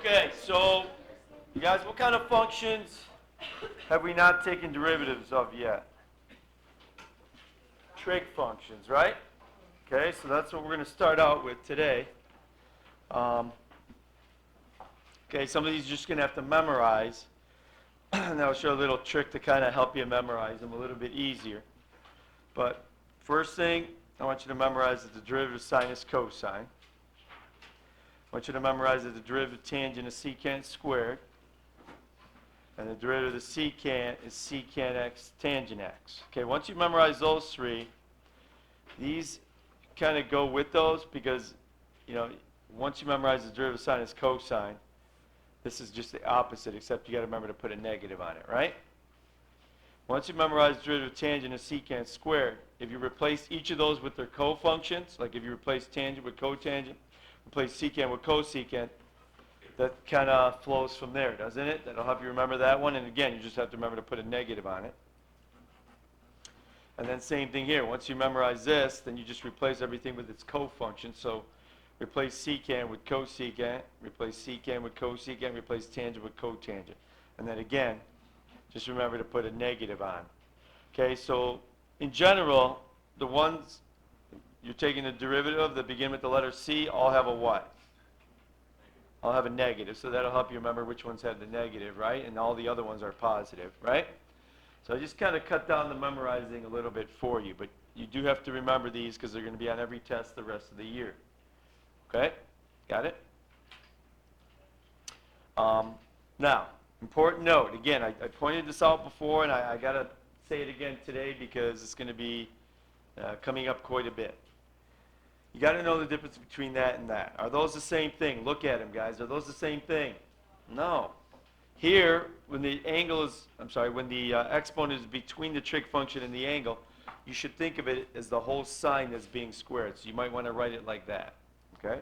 Okay, so you guys, what kind of functions have we not taken derivatives of yet? Trig functions, right? Okay, so that's what we're going to start out with today. Okay, some of these you're just going to have to memorize. And I'll show a little trick to kind of help you memorize them a little bit easier. But first thing I want you to memorize is the derivative of sinus cosine. I want you to memorize that the derivative of tangent is secant squared. And the derivative of the secant is secant x tangent x. Okay, once you memorize those three, these kind of go with those because, you know, once you memorize the derivative of sinus cosine, this is just the opposite, except you got to remember to put a negative on it, right? Once you memorize the derivative of tangent is secant squared, if you replace each of those with their cofunctions, like if you replace tangent with cotangent, replace secant with cosecant, that kind of flows from there, doesn't it? That'll help you remember that one. And again, you just have to remember to put a negative on it. And then same thing here. Once you memorize this, then you just replace everything with its cofunction. So replace secant with cosecant, replace secant with cosecant, replace tangent with cotangent. And then again, just remember to put a negative on. Okay, so in general, the ones you're taking the derivative of that begin with the letter C all have a what? All have a negative, so that'll help you remember which ones have the negative, right? And all the other ones are positive, right? So I just kind of cut down the memorizing a little bit for you, but you do have to remember these because they're going to be on every test the rest of the year. Okay? Got it? Now, important note. Again, I pointed this out before, and I got to say it again today because it's going to be coming up quite a bit. You got to know the difference between that and that. Are those the same thing? Look at them, guys. Are those the same thing? No. Here, when the angle is, when the exponent is between the trig function and the angle, you should think of it as the whole sine that's being squared. So you might want to write it like that. Okay?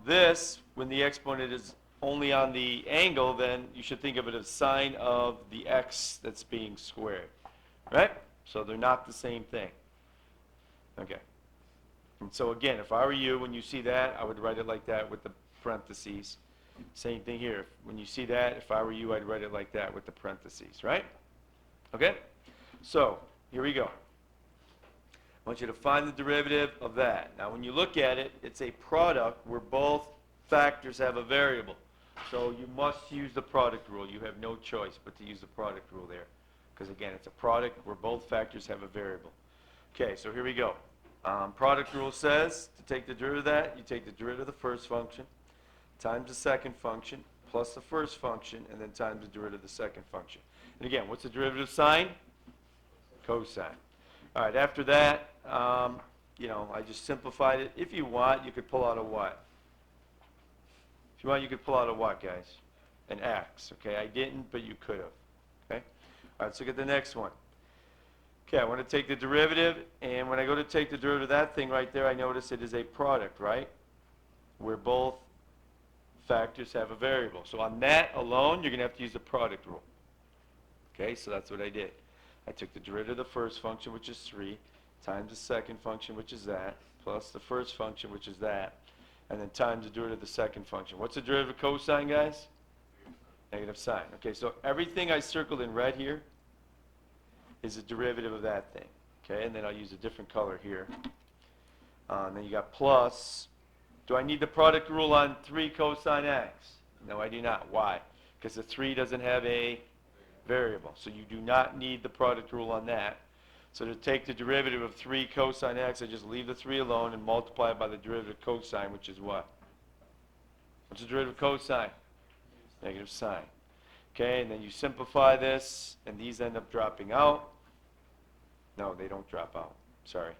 This, when the exponent is only on the angle, then you should think of it as sine of the x that's being squared. Right? So they're not the same thing. Okay. And so again, if I were you, when you see that, I would write it like that with the parentheses. Same thing here. When you see that, if I were you, I'd write it like that with the parentheses, right? Okay? So, here we go. I want you to find the derivative of that. Now, when you look at it, it's a product where both factors have a variable. So you must use the product rule. You have no choice but to use the product rule there. Because again, it's a product where both factors have a variable. Okay, so here we go. Product rule says to take the derivative of that, you take the derivative of the first function times the second function plus the first function and then times the derivative of the second function. And again, what's the derivative of sine? Cosine. All right, after that, you know, I just simplified it. If you want, you could pull out a what? If you want, you could pull out a what, guys? An x. Okay, I didn't, but you could have. Okay? All right, let's look at the next one. Okay, I want to take the derivative, and when I go to take the derivative of that thing right there, I notice it is a product, right? Where both factors have a variable. So on that alone, you're going to have to use the product rule. Okay, so that's what I did. I took the derivative of the first function, which is 3, times the second function, which is that, plus the first function, which is that, and then times the derivative of the second function. What's the derivative of cosine, guys? Negative sine. Okay, so everything I circled in red here is a derivative of that thing. Okay, and then I'll use a different color here. And then you got plus. Do I need the product rule on 3 cosine x? No, I do not. Why? Because the 3 doesn't have a variable. So you do not need the product rule on that. So to take the derivative of 3 cosine x, I just leave the 3 alone and multiply it by the derivative of cosine, which is what? What's the derivative of cosine? Negative sine. Okay, and then you simplify this, and these end up dropping out. No, they don't drop out. Sorry.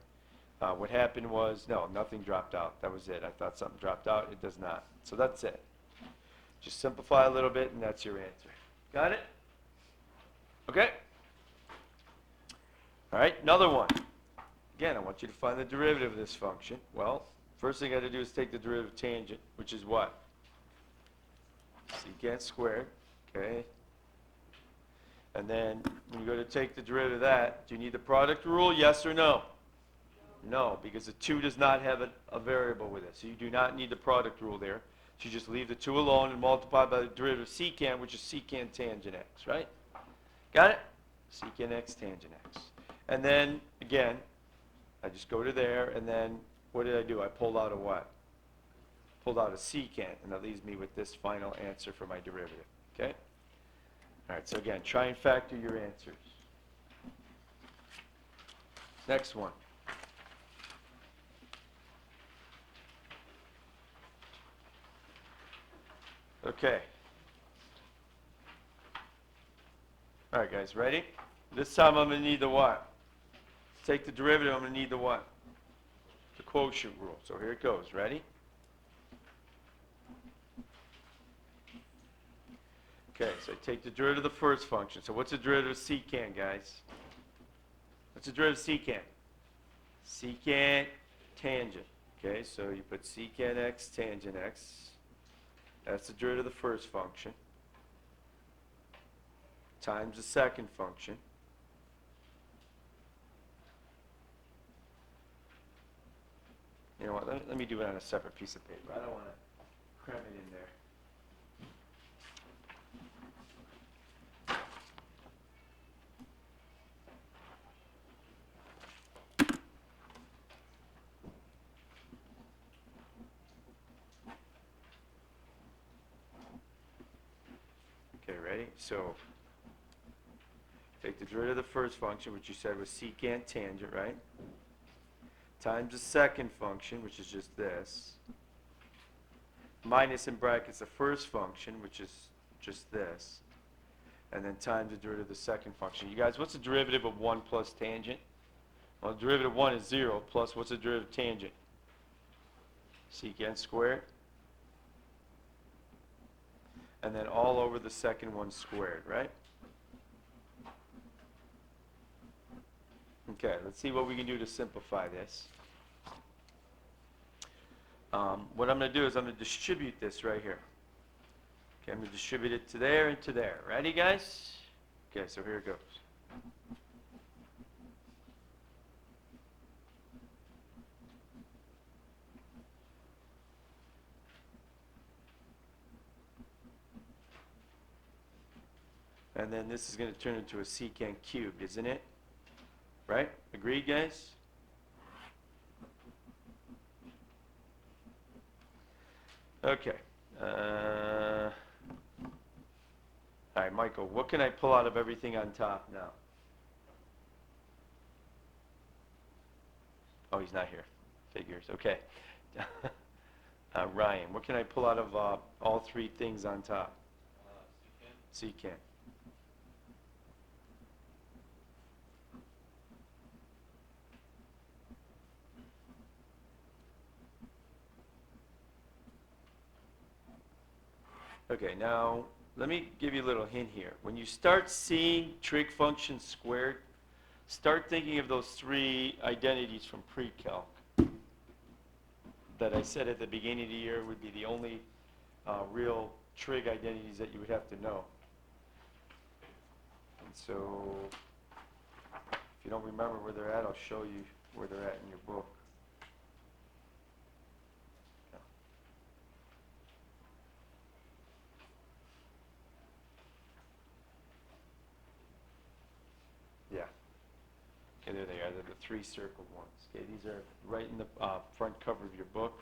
What happened was, no, nothing dropped out. That was it. I thought something dropped out. It does not. So that's it. Just simplify a little bit, and that's your answer. Got it? Okay? All right, another one. Again, I want you to find the derivative of this function. Well, first thing I got to do is take the derivative of tangent, which is what? Secant squared. Okay? And then when you go to take the derivative of that, do you need the product rule, yes or no? No, because the 2 does not have a variable with it. So you do not need the product rule there. So you just leave the 2 alone and multiply by the derivative of secant, which is secant tangent x, right? Got it? Secant x tangent x. And then, again, I just go to there, and then what did I do? I pulled out a what? Pulled out a secant, and that leaves me with this final answer for my derivative, okay? All right, so again, try and factor your answers. Next one. Okay. All right, guys, ready? This time I'm going to need the what? Take the derivative, I'm going to need the what? The quotient rule. So here it goes. Ready? Okay, so I take the derivative of the first function. So what's the derivative of secant, guys? What's the derivative of secant? Secant tangent. Okay, so you put secant x tangent x. That's the derivative of the first function. Times the second function. You know what, let me do it on a separate piece of paper. I don't want to cram it in there. Okay, ready? So, take the derivative of the first function, which you said was secant tangent, right? Times the second function, which is just this. Minus in brackets the first function, which is just this. And then times the derivative of the second function. You guys, what's the derivative of 1 plus tangent? Well, the derivative of 1 is 0, plus what's the derivative of tangent? Secant squared. And then all over the second one squared, right? Okay, let's see what we can do to simplify this. What I'm going to do is I'm going to distribute this right here. Okay, I'm going to distribute it to there and to there. Ready, guys? Okay, so here it goes. And then this is going to turn into a secant cubed, isn't it? Right? Agreed, guys? Okay. All right, Michael, what can I pull out of everything on top now? Oh, he's not here. Figures. Okay. Ryan, what can I pull out of all three things on top? Secant. Okay, now let me give you a little hint here. When you start seeing trig functions squared, start thinking of those three identities from pre-calc that I said at the beginning of the year would be the only real trig identities that you would have to know. And so if you don't remember where they're at, I'll show you where they're at in your book. Yeah. Okay, there they are. They're the three circled ones. Okay, these are right in the front cover of your book.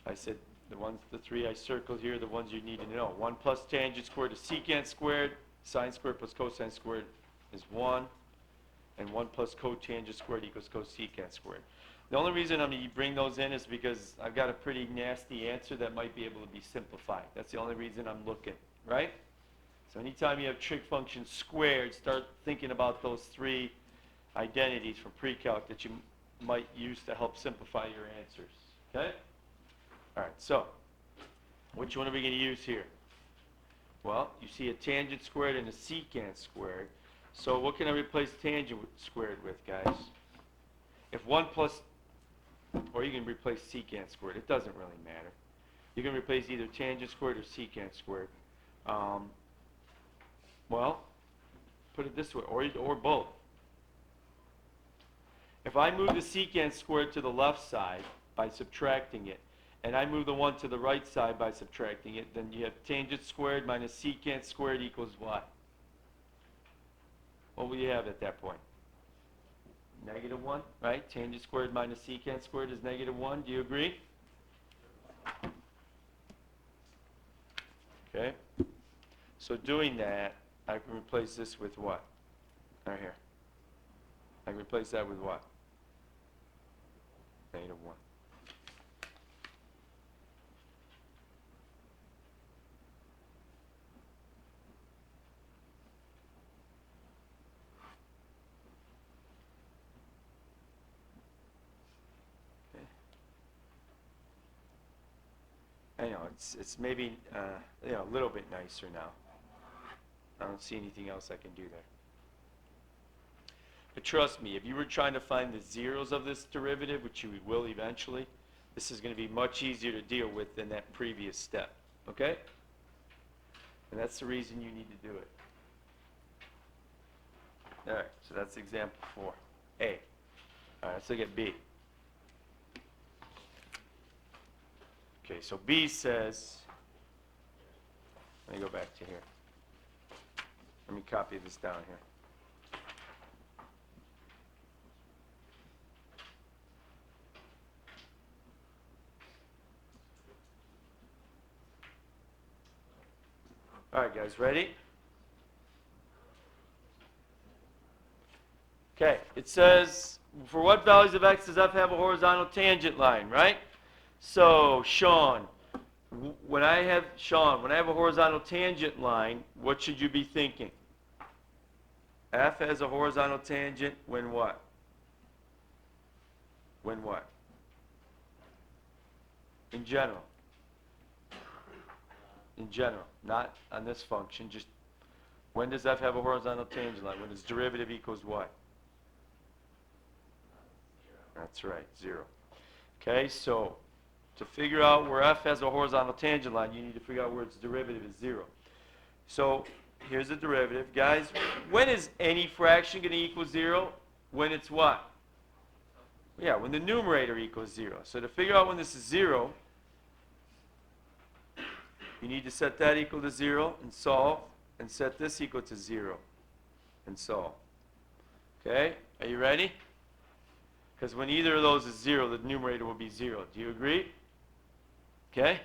I said the three I circled here, the ones you need to know. 1 plus tangent squared is secant squared. Sine squared plus cosine squared is 1. And 1 plus cotangent squared equals cosecant squared. The only reason I'm going to bring those in is because I've got a pretty nasty answer that might be able to be simplified. That's the only reason I'm looking, right? So anytime you have trig functions squared, start thinking about those three identities from pre-calc that you might use to help simplify your answers, okay? All right, so which one are we going to use here? Well, you see a tangent squared and a secant squared. So what can I replace tangent squared with, guys? If 1 plus, or you can replace secant squared. It doesn't really matter. You can replace either tangent squared or secant squared. Well, put it this way, or both. If I move the secant squared to the left side by subtracting it, and I move the one to the right side by subtracting it, then you have tangent squared minus secant squared equals what? What will you have at that point? -1, right? Tangent squared minus secant squared is -1. Do you agree? Okay. So doing that, I can replace this with what? Right here. I can replace that with what? -1. I know, it's maybe a little bit nicer now. I don't see anything else I can do there. But trust me, if you were trying to find the zeros of this derivative, which you will eventually, this is going to be much easier to deal with than that previous step. Okay? And that's the reason you need to do it. All right, so that's example 4A. All right, let's look at B. Okay, so B says, let me go back to here. Let me copy this down here. All right, guys, ready? Okay, it says, for what values of x does f have a horizontal tangent line, right? So, Sean, when I have a horizontal tangent line, what should you be thinking? F has a horizontal tangent when what? When what? In general. In general, not on this function, just when does f have a horizontal tangent line? When its derivative equals what? That's right, 0. Okay, so to figure out where f has a horizontal tangent line, you need to figure out where its derivative is 0. So here's the derivative. Guys, when is any fraction going to equal 0? When it's what? Yeah, when the numerator equals 0. So to figure out when this is 0, you need to set that equal to 0 and solve, and set this equal to 0 and solve. Okay, are you ready? Because when either of those is 0, the numerator will be 0. Do you agree? Okay?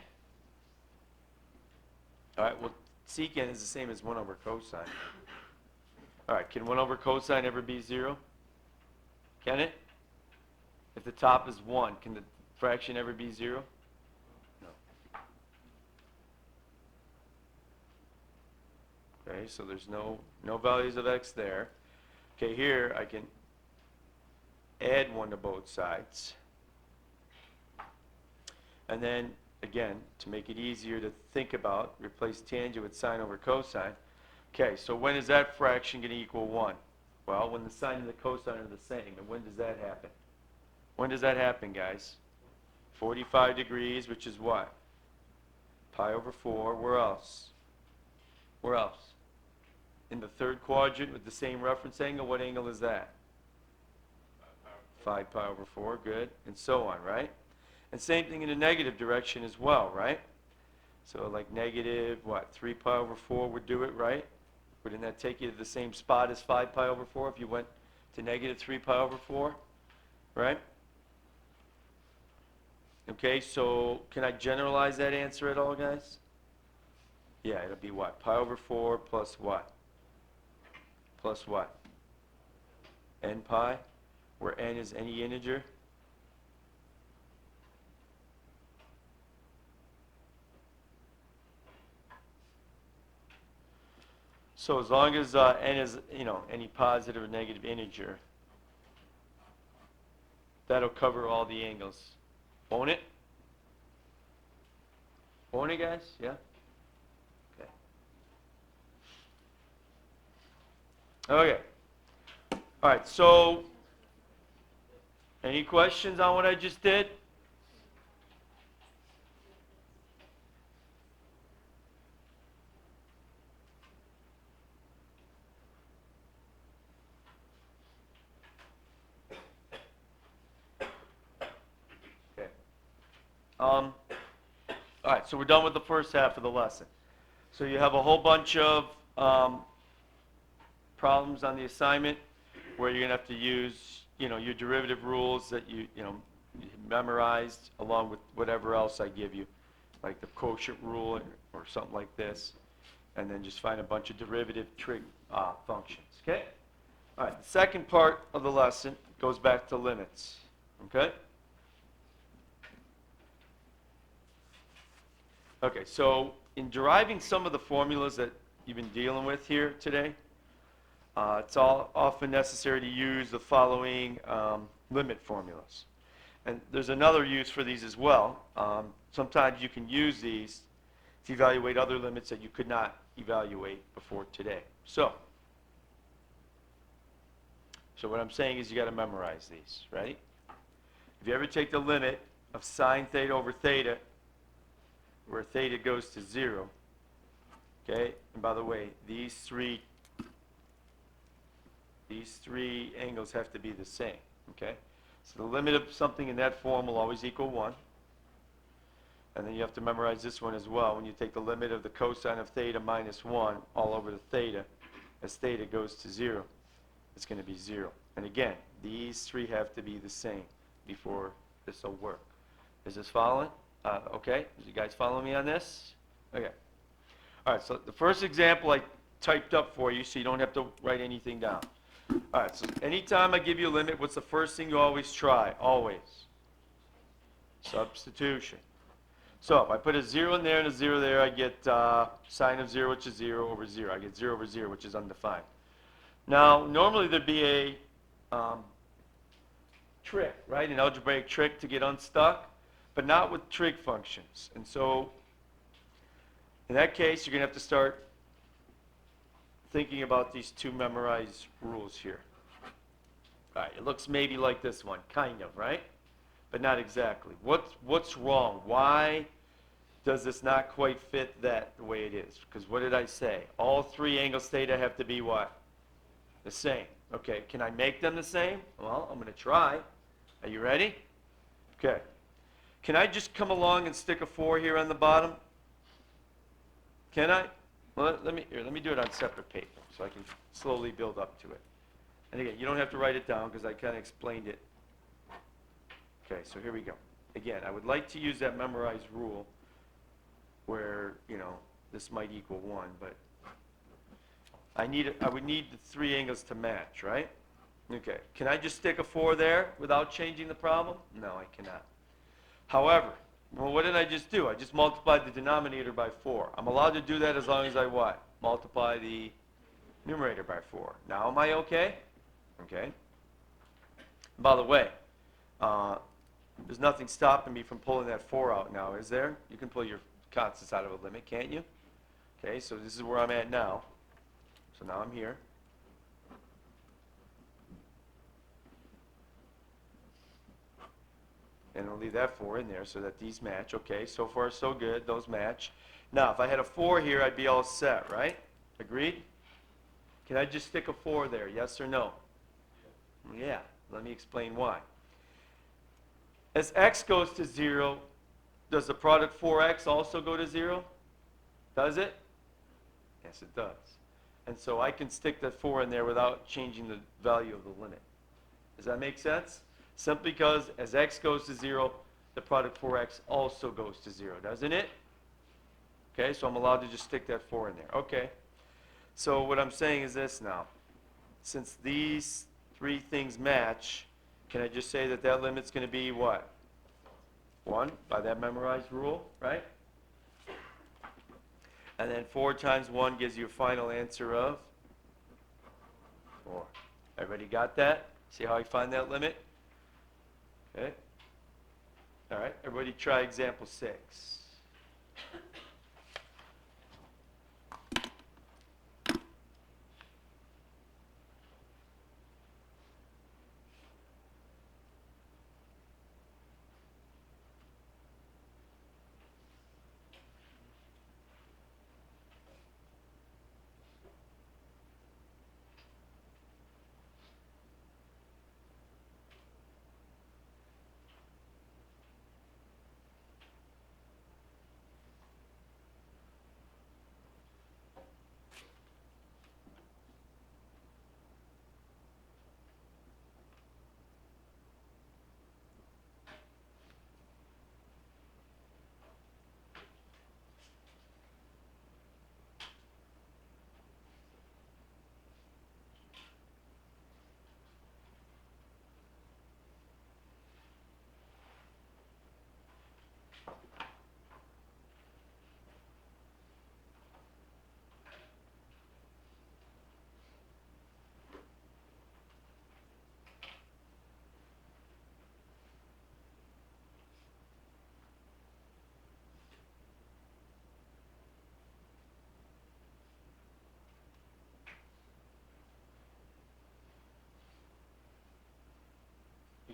All right, well, secant is the same as 1 over cosine. All right, can 1 over cosine ever be 0? Can it? If the top is 1, can the fraction ever be 0? No. Okay, so there's no values of x there. Okay, here I can add 1 to both sides. And then, again, to make it easier to think about, replace tangent with sine over cosine. Okay, so when is that fraction going to equal 1? Well, when the sine and the cosine are the same. And when does that happen? When does that happen, guys? 45 degrees, which is what? Pi over 4. Where else? Where else? In the third quadrant with the same reference angle, what angle is that? 5 pi over 4, good, and so on, right? And same thing in the negative direction as well, right? So like negative, what, 3 pi over 4 would do it, right? Wouldn't that take you to the same spot as 5 pi over 4 if you went to negative 3 pi over 4, right? Okay, so can I generalize that answer at all, guys? Yeah, it'll be what? Pi over 4 plus what? Plus what? N pi, where n is any integer. So as long as n is, any positive or negative integer, that'll cover all the angles. Won't it? Won't it, guys? Yeah? Okay. Okay. All right, so any questions on what I just did? All right, so we're done with the first half of the lesson. So you have a whole bunch of problems on the assignment where you're going to have to use, your derivative rules that you memorized along with whatever else I give you, like the quotient rule or something like this, and then just find a bunch of derivative trig functions, okay? All right, the second part of the lesson goes back to limits, okay? Okay, so in deriving some of the formulas that you've been dealing with here today, it's often necessary to use the following limit formulas. And there's another use for these as well. Sometimes you can use these to evaluate other limits that you could not evaluate before today. So what I'm saying is you got to memorize these, right? If you ever take the limit of sine theta over theta, where theta goes to 0, okay? And by the way, these three angles have to be the same, okay? So the limit of something in that form will always equal 1. And then you have to memorize this one as well. When you take the limit of the cosine of theta minus 1 all over the theta, as theta goes to 0, it's going to be 0. And again, these three have to be the same before this will work. Is this following? Okay? You guys follow me on this? Okay. All right, so the first example I typed up for you so you don't have to write anything down. All right, so anytime I give you a limit, what's the first thing you always try? Always. Substitution. So if I put a 0 in there and a 0 there, I get sine of 0, which is 0 over 0. I get 0 over 0, which is undefined. Now, normally there'd be a trick, right? An algebraic trick to get unstuck, but not with trig functions. And so in that case, you're going to have to start thinking about these two memorized rules here. All right, it looks maybe like this one, kind of, right? But not exactly. What's wrong? Why does this not quite fit that the way it is? Because what did I say? All three angles theta have to be what? The same. Okay, can I make them the same? Well, I'm going to try. Are you ready? Okay. Can I just come along and stick a 4 here on the bottom? Can I? Well, let me do it on separate paper so I can slowly build up to it. And again, you don't have to write it down because I kind of explained it. Okay, so here we go. Again, I would like to use that memorized rule where, this might equal 1, but I would need the three angles to match, right? Okay, can I just stick a 4 there without changing the problem? No, I cannot. However, well, what did I just do? I just multiplied the denominator by 4. I'm allowed to do that as long as I what? Multiply the numerator by 4. Now am I okay? Okay. By the way, there's nothing stopping me from pulling that 4 out now, is there? You can pull your constants out of a limit, can't you? Okay, so this is where I'm at now. So now I'm here. And I'll leave that 4 in there so that these match. Okay, so far so good. Those match. Now, if I had a 4 here, I'd be all set, right? Agreed? Can I just stick a 4 there? Yes or no? Yeah. Let me explain why. As x goes to 0, does the product 4x also go to 0? Does it? Yes, it does. And so I can stick that 4 in there without changing the value of the limit. Does that make sense? Simply because as x goes to 0, the product 4x also goes to 0, doesn't it? Okay, so I'm allowed to just stick that 4 in there. Okay. So what I'm saying is this now. Since these three things match, can I just say that that limit's going to be what? 1 by that memorized rule, right? And then 4 times 1 gives you a final answer of 4. Everybody got that? See how I find that limit? Okay. All right, everybody try example 6.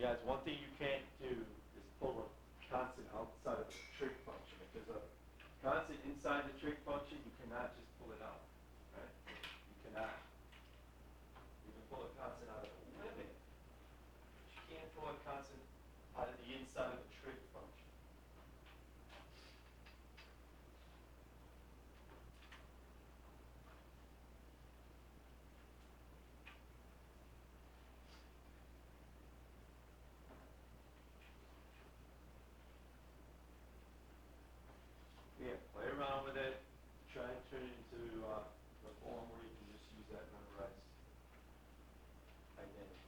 You guys, one thing you can't do is pull a constant outside of the trig function. If there's a constant inside the trig function, you cannot just pull it out, right? You cannot. You can pull a constant out of the limit, but you can't pull a constant out of the inside of the trig function. Yeah, play around with it. Try and turn it into a form where you can just use that memorized identity.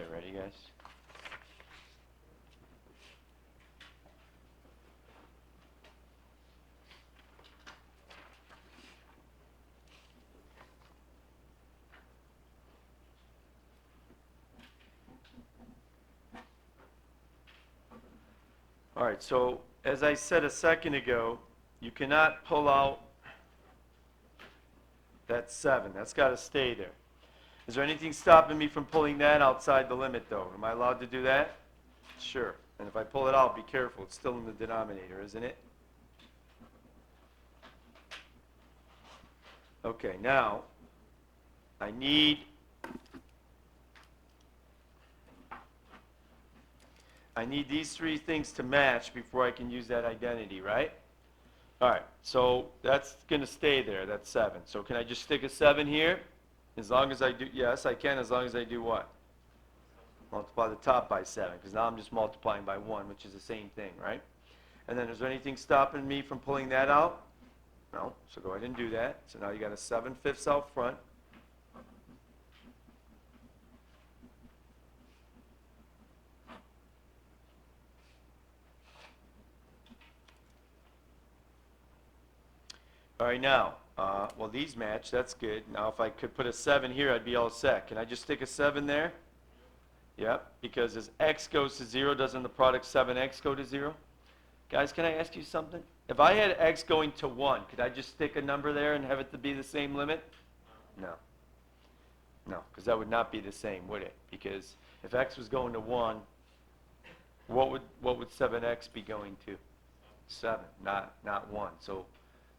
Okay, ready, guys? All right, so as I said a second ago, you cannot pull out that 7. That's got to stay there. Is there anything stopping me from pulling that outside the limit, though? Am I allowed to do that? Sure. And if I pull it out, be careful. It's still in the denominator, isn't it? Okay, now, I need these three things to match before I can use that identity, right? All right, so that's going to stay there, that's 7. So can I just stick a 7 here? As long as I do, yes, I can, as long as I do what? Multiply the top by 7, because now I'm just multiplying by 1, which is the same thing, right? And then is there anything stopping me from pulling that out? No, so go ahead and do that. So now you got a 7/5 out front. All right, now, well, these match. That's good. Now, if I could put a 7 here, I'd be all set. Can I just stick a 7 there? Yep, because as x goes to 0, doesn't the product 7x go to 0? Guys, can I ask you something? If I had x going to 1, could I just stick a number there and have it to be the same limit? No. No, because that would not be the same, would it? Because if x was going to 1, what would 7x be going to? 7, not 1. So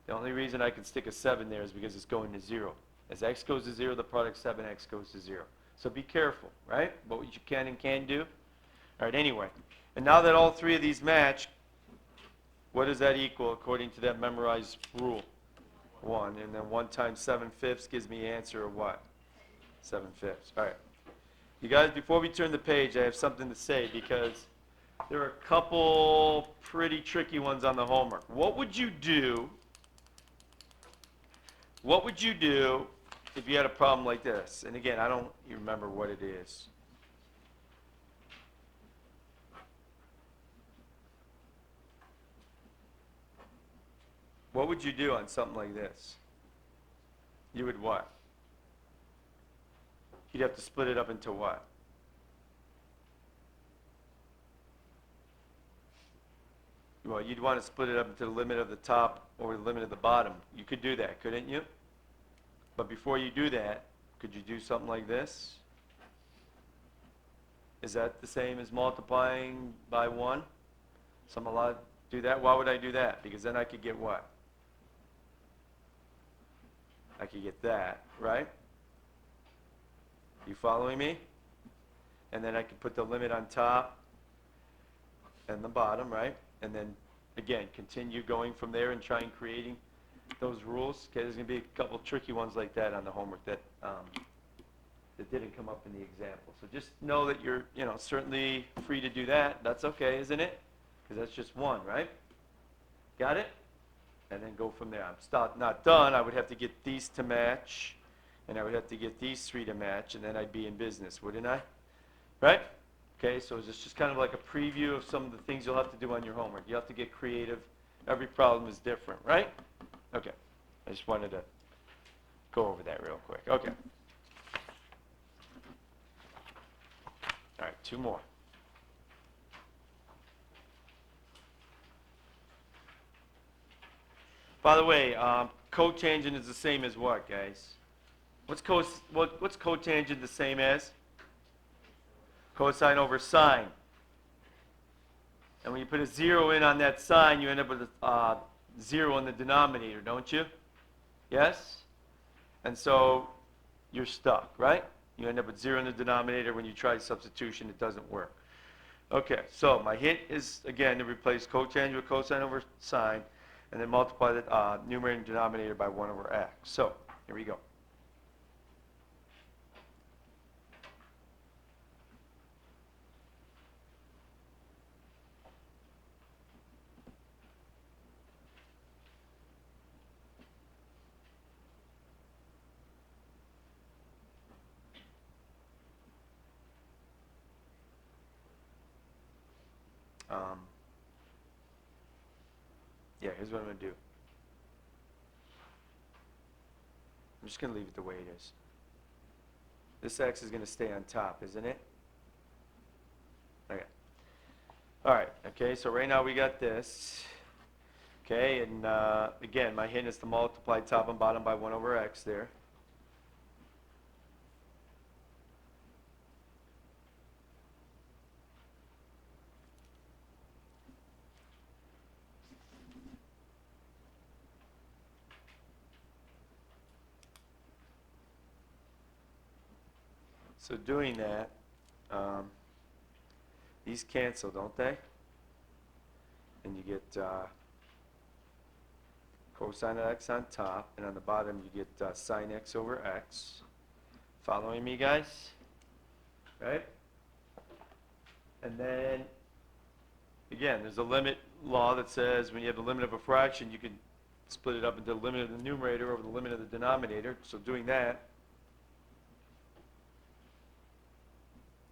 the only reason I can stick a 7 there is because it's going to 0. As x goes to 0, the product 7x goes to 0. So be careful, right? What you can and can't do. All right, anyway. And now that all three of these match, what does that equal according to that memorized rule? 1. And then 1 times 7/5 gives me an answer of what? 7/5. All right. You guys, before we turn the page, I have something to say because there are a couple pretty tricky ones on the homework. What would you do if you had a problem like this? And again, I don't remember what it is. What would you do on something like this? You would what? You'd have to split it up into what? Well, you'd want to split it up into the limit of the top or the limit of the bottom. You could do that, couldn't you? But before you do that, could you do something like this? Is that the same as multiplying by 1? So I'm allowed to do that? Why would I do that? Because then I could get what? I could get that, right? You following me? And then I could put the limit on top and the bottom, right? And then, again, continue going from there and trying creating those rules. Okay, there's going to be a couple tricky ones like that on the homework that that didn't come up in the example. So just know that you're, certainly free to do that. That's okay, isn't it? Because that's just 1, right? Got it? and then go from there. I'm not done. I would have to get these to match, and I would have to get these three to match, and then I'd be in business, wouldn't I? Right? Okay, so it's just kind of like a preview of some of the things you'll have to do on your homework. You have to get creative. Every problem is different, right? Okay, I just wanted to go over that real quick. Okay. All right, two more. By the way, cotangent is the same as what, guys? What's cotangent the same as? Cosine over sine. And when you put a 0 in on that sign, you end up with a 0 in the denominator, don't you? Yes? And so you're stuck, right? You end up with 0 in the denominator. When you try substitution, it doesn't work. Okay, so my hint is, again, to replace cotangent with cosine over sine, and then multiply the numerator and denominator by 1 over x. So here we go. Yeah, here's what I'm going to do. I'm just going to leave it the way it is. This x is going to stay on top, isn't it? Okay. All right, okay, so right now we got this. Okay, and again, my hint is to multiply top and bottom by 1 over x there. So doing that, these cancel, don't they? And you get cosine of x on top, and on the bottom you get sine x over x. Following me, guys? Right? And then, again, there's a limit law that says when you have the limit of a fraction, you can split it up into the limit of the numerator over the limit of the denominator. So doing that,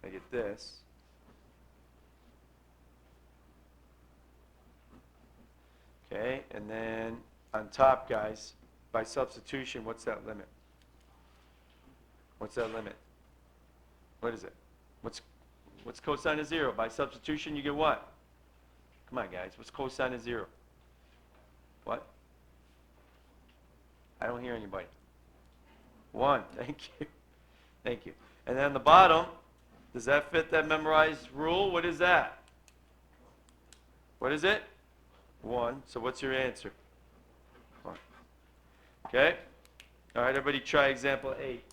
I get this. Okay, and then on top, guys, by substitution, what's that limit? What's that limit? What is it? What's cosine of 0? By substitution, you get what? Come on, guys. What's cosine of 0? What? I don't hear anybody. 1. Thank you. Thank you. And then the bottom, does that fit that memorized rule? What is that? What is it? 1. So what's your answer? 1. Okay? All right, everybody try example 8.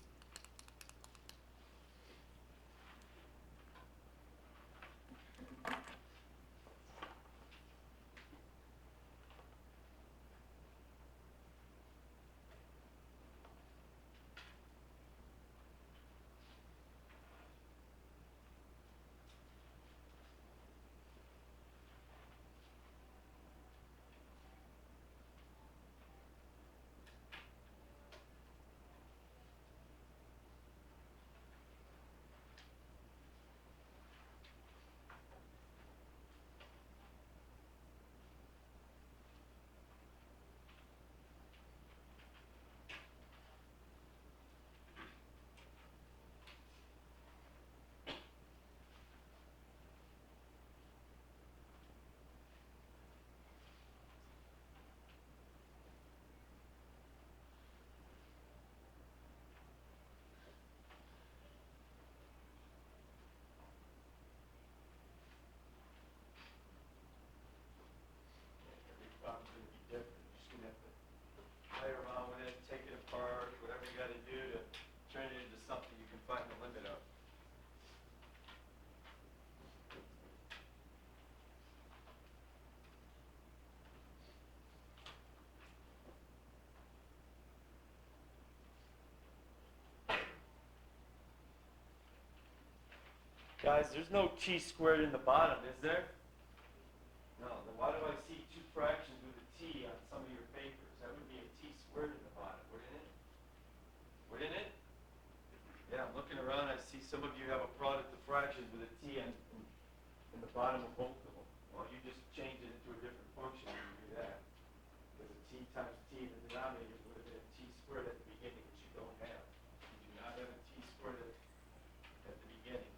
Guys, there's no t squared in the bottom, is there? No, then why do I see two fractions with a t on some of your paper? some of you have a product of fractions with a t in the bottom of both of them. Well, you just change it into a different function when you do that. Because a t times t in the denominator would have been a t squared at the beginning, which you don't have. You do not have a t squared at the beginning.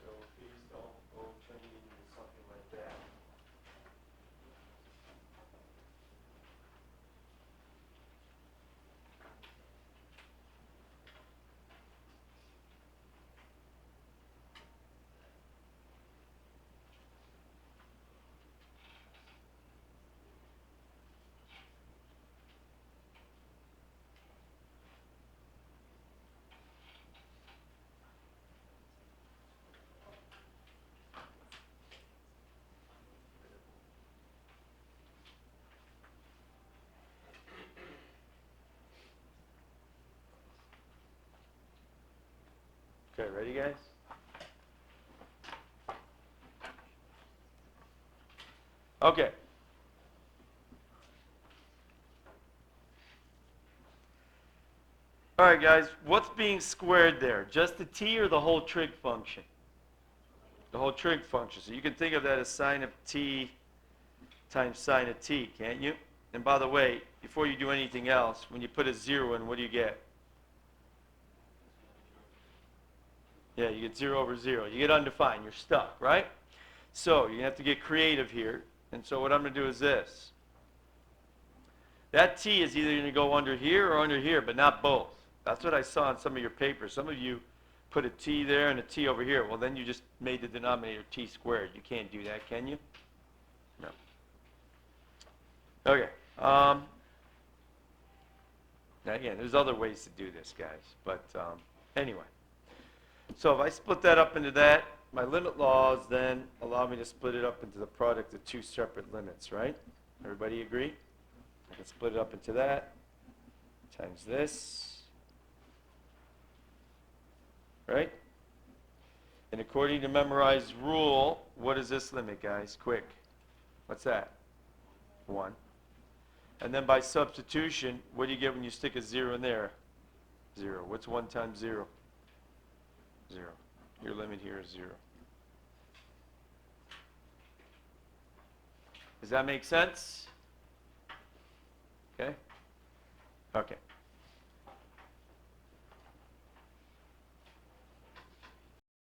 So please don't go turning it into something like that. Okay, ready guys? Okay. All right, guys, what's being squared there? Just the t or the whole trig function? The whole trig function. So you can think of that as sine of t times sine of t, can't you? And by the way, before you do anything else, when you put a 0 in, what do you get? Yeah, you get 0 over 0. You get undefined. You're stuck, right? So you have to get creative here. And so what I'm going to do is this. That t is either going to go under here or under here, but not both. That's what I saw in some of your papers. Some of you put a t there and a t over here. Well, then you just made the denominator t squared. You can't do that, can you? No. Okay. Now, again, there's other ways to do this, guys. But anyway. So if I split that up into that, my limit laws then allow me to split it up into the product of two separate limits, right? Everybody agree? I can split it up into that times this, right? And according to memorized rule, what is this limit, guys? Quick. What's that? 1. And then by substitution, what do you get when you stick a 0 in there? 0. What's 1 times 0? 0. Your limit here is 0. Does that make sense? Okay? Okay.